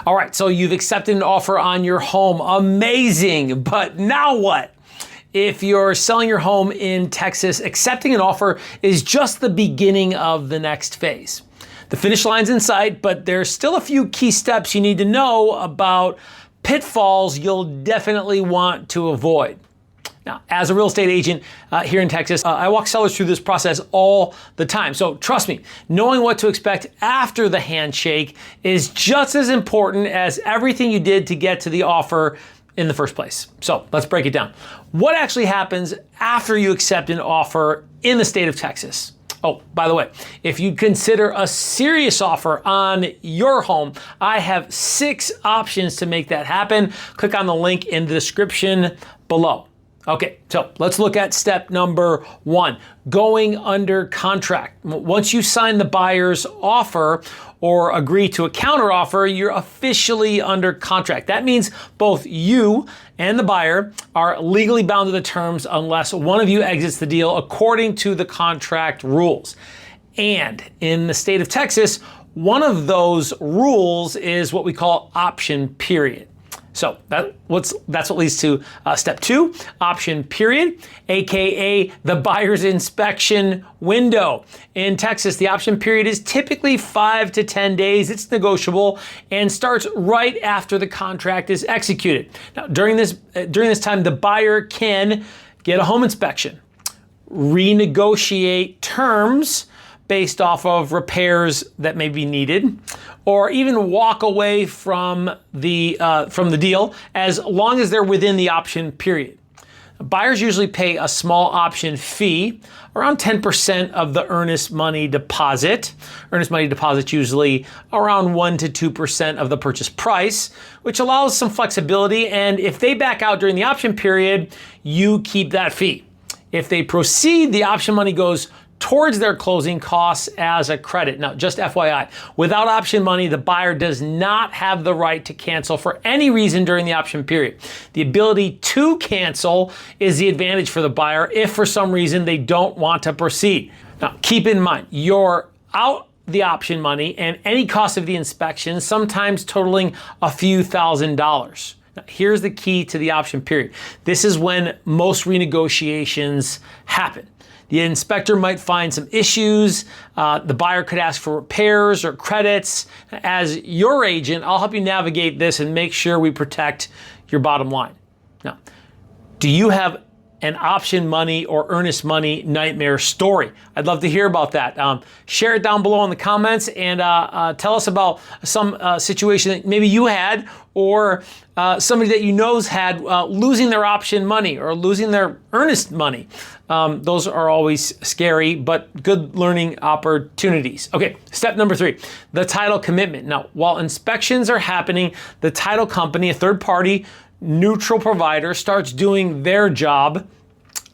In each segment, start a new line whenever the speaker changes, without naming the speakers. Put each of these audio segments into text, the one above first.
All right, so you've accepted an offer on your home. Amazing, but now what? If you're selling your home in Texas, accepting an offer is just the beginning of the next phase. The finish line's in sight, but there's still a few key steps you need to know about, pitfalls you'll definitely want to avoid. Now, as a real estate agent here in Texas, I walk sellers through this process all the time. So trust me, knowing what to expect after the handshake is just as important as everything you did to get to the offer in the first place. So let's break it down. What actually happens after you accept an offer in the state of Texas? Oh, by the way, if you consider a serious offer on your home, I have 6 options to make that happen. Click on the link in the description below. Okay, so let's look at step number 1, going under contract. Once you sign the buyer's offer or agree to a counteroffer, you're officially under contract. That means both you and the buyer are legally bound to the terms unless one of you exits the deal according to the contract rules. And in the state of Texas, one of those rules is what we call option period. So that's what leads to step 2, option period, AKA the buyer's inspection window. In Texas, the option period is typically 5 to 10 days. It's negotiable and starts right after the contract is executed. Now, during this time, the buyer can get a home inspection, renegotiate terms based off of repairs that may be needed, or even walk away from the deal as long as they're within the option period. Buyers usually pay a small option fee, around 10% of the earnest money deposit. Earnest money deposit usually around 1 to 2% of the purchase price, which allows some flexibility. And if they back out during the option period, you keep that fee. If they proceed, the option money goes towards their closing costs as a credit. Now, just FYI, without option money, the buyer does not have the right to cancel for any reason during the option period. The ability to cancel is the advantage for the buyer if for some reason they don't want to proceed. Now, keep in mind, you're out the option money and any cost of the inspection, sometimes totaling a few $1,000s. Now, here's the key to the option period. This is when most renegotiations happen. The inspector might find some issues. The buyer could ask for repairs or credits. As your agent, I'll help you navigate this and make sure we protect your bottom line. Now, do you have an option money or earnest money nightmare story? I'd love to hear about that. Share it down below in the comments and tell us about some situation that maybe you had or somebody that you know's had losing their option money or losing their earnest money. Those are always scary, but good learning opportunities. Okay, step number 3, the title commitment. Now, while inspections are happening, the title company, a third party, neutral provider, starts doing their job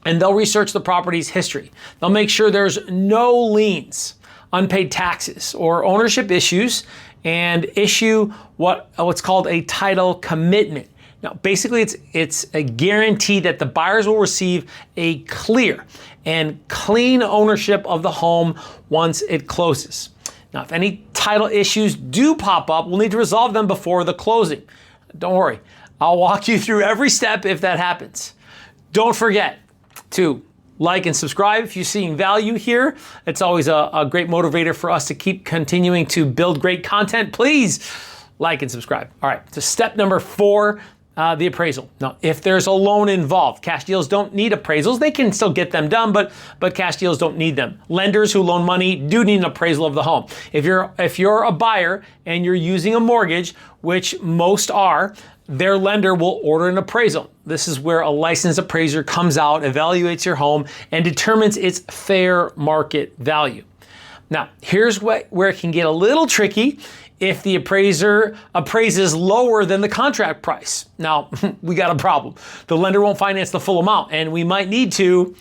and they'll research the property's history. They'll make sure there's no liens, unpaid taxes, or ownership issues and issue what's called a title commitment. Now, basically, it's a guarantee that the buyers will receive a clear and clean ownership of the home once it closes. Now, if any title issues do pop up, we'll need to resolve them before the closing. Don't worry, I'll walk you through every step if that happens. Don't forget to like and subscribe if you're seeing value here. It's always a great motivator for us to keep continuing to build great content. Please like and subscribe. All right, so step number 4, the appraisal. Now, if there's a loan involved, cash deals don't need appraisals. They can still get them done, but cash deals don't need them. Lenders who loan money do need an appraisal of the home. If you're a buyer and you're using a mortgage, which most are, their lender will order an appraisal. This is where a licensed appraiser comes out, evaluates your home, and determines its fair market value. Now, here's where it can get a little tricky if the appraiser appraises lower than the contract price. Now, we got a problem. The lender won't finance the full amount, and we might need to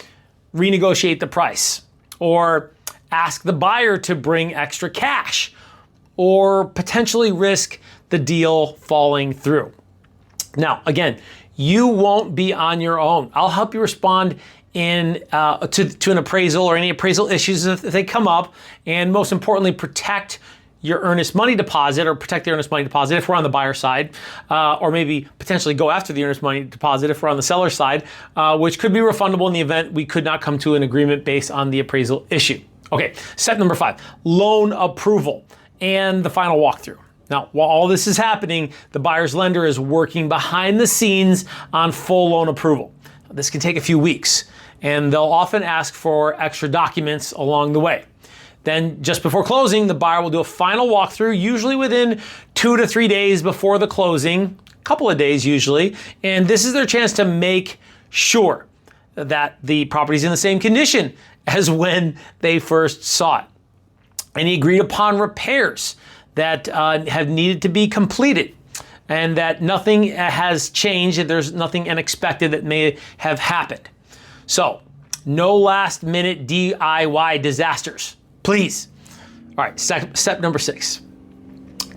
renegotiate the price or ask the buyer to bring extra cash or potentially risk the deal falling through. Now, again, you won't be on your own. I'll help you respond to an appraisal or any appraisal issues if they come up, and most importantly, protect your earnest money deposit or protect the earnest money deposit if we're on the buyer side, or maybe potentially go after the earnest money deposit if we're on the seller side, which could be refundable in the event we could not come to an agreement based on the appraisal issue. Okay, step number 5, loan approval and the final walkthrough. Now, while all this is happening, the buyer's lender is working behind the scenes on full loan approval. This can take a few weeks, and they'll often ask for extra documents along the way. Then just before closing, the buyer will do a final walkthrough, usually within 2 to 3 days before the closing, a couple of days usually, and this is their chance to make sure that the property is in the same condition as when they first saw it. Any agreed upon repairs that have needed to be completed, and that nothing has changed, and there's nothing unexpected that may have happened. So, no last minute DIY disasters, please. All right, step number 6,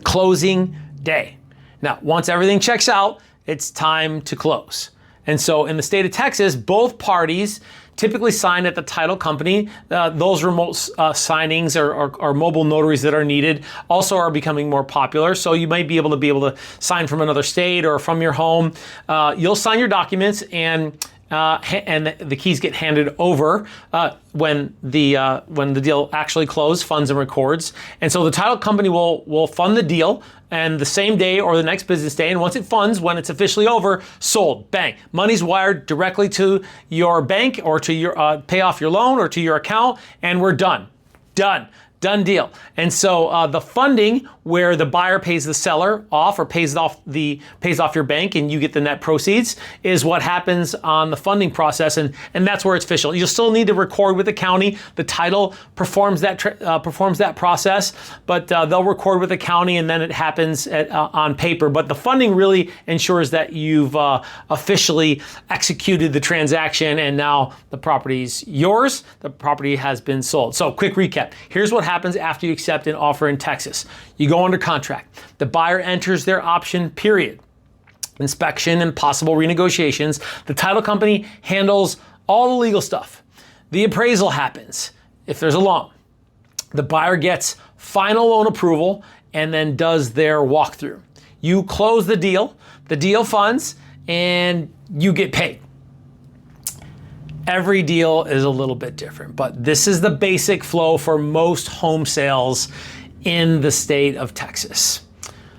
closing day. Now, once everything checks out, it's time to close. And so in the state of Texas, both parties typically sign at the title company. Those remote signings or mobile notaries that are needed also are becoming more popular. So you might be able to sign from another state or from your home. You'll sign your documents, and the keys get handed over when the deal actually closes, funds and records. And so the title company will fund the deal, and the same day or the next business day, and once it funds, when it's officially over, sold, bang. Money's wired directly to your bank or to your pay off your loan or to your account, and we're done. Done deal. And so the funding, where the buyer pays the seller off or pays off your bank and you get the net proceeds, is what happens on the funding process, and that's where it's official. You'll still need to record with the county. The title performs that process, but they'll record with the county, and then it happens on paper. But the funding really ensures that you've officially executed the transaction, and now the property's yours. The property has been sold. So quick recap. Here's what happens after you accept an offer in Texas. You go under contract. The buyer enters their option period, inspection and possible renegotiations. The title company handles all the legal stuff. The appraisal happens if there's a loan. The buyer gets final loan approval and then does their walkthrough. You close the deal funds, and you get paid. Every deal is a little bit different, but this is the basic flow for most home sales in the state of Texas.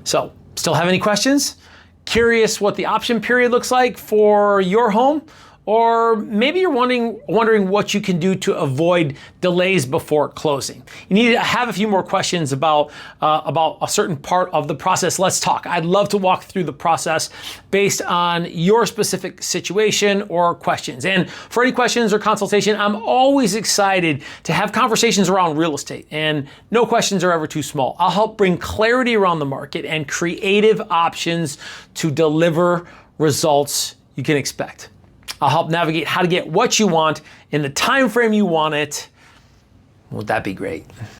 So, still have any questions? Curious what the option period looks like for your home? Or maybe you're wondering what you can do to avoid delays before closing. You need to have a few more questions about a certain part of the process. Let's talk. I'd love to walk through the process based on your specific situation or questions. And for any questions or consultation, I'm always excited to have conversations around real estate, and no questions are ever too small. I'll help bring clarity around the market and creative options to deliver results you can expect. I'll help navigate how to get what you want in the time frame you want it. Would that be great?